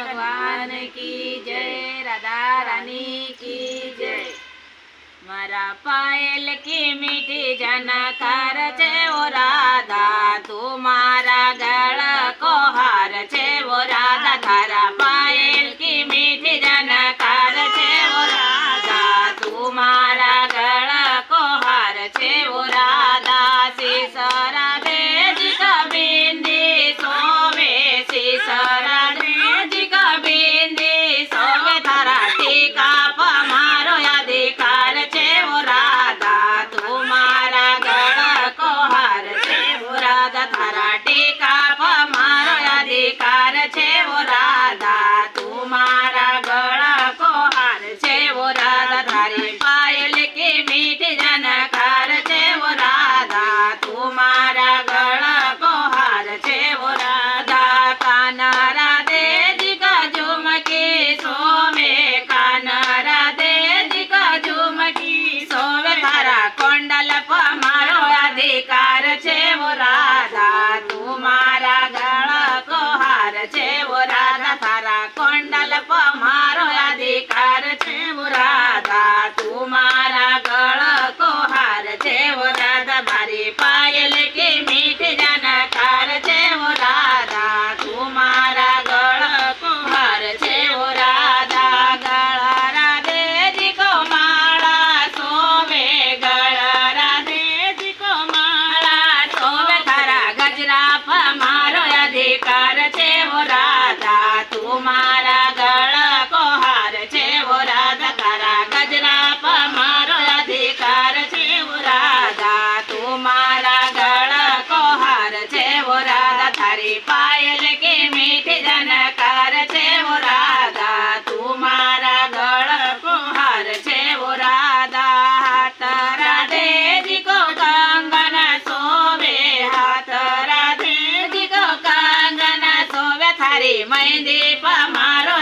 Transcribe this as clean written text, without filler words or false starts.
भगवान की जय, राधा रानी की जय। मारा पायल की मीठी जनकार छे वो राधा, तुम्हारा गळ को हार छे वो राधा। थारा पायल की मीठी जनकार छे वो राधा, तुम्हारा गळ को हार छे वो राधा। सीसरा भेज कबिंदी सोवे, सीसरा भेज कबिंदी सोवे। थारा टीका पमारो अधिकार छे वो राधा, तुम्हारा गळ को हार छे वो राधा। थारा टीका पमारो अधिकार छे वो राधा, तुम्हारा गळ को हार छे वो राधा। थारी पायल की मीठी जनकार छे वो राधा, तुम्हारा गळ को हार छे वो राधा। कान राधे जी का झुमकी सोवे, कान राधे जी का झुमकी सोवे। थारा कुंडल पमारो अधिकार छे वो राधा, तुम्हारा गळ को हार छे वो राधा। थारा कुंडल पमारो अधिकार छे वो राधा, तुम्हारा गळ को हार छे वो राधा। मारी पायल की मीठी जनकार छे वो राधा, तुम्हारा गळ को हार छे वो राधा। गळ राधे जी को माला सोवे, गळ राधे जी को माला सोवे। थारा गजरा पमारो अधिकार छे वो राधा, तुम्हारा गळ को हार छे वो राधा। थारा गजरा पमारो अधिकार छे वो राधा, तुम्हारा गळ को हार छे वो राधा। थारी पायल की मीठी जनकार छे वो राधा, तुम्हारा गळ को हार छे वो राधा। हाथ राधे जी को कंगन सोवे, हाथ राधे जी को कंगन सोवे। थारी मेहंदी पमारो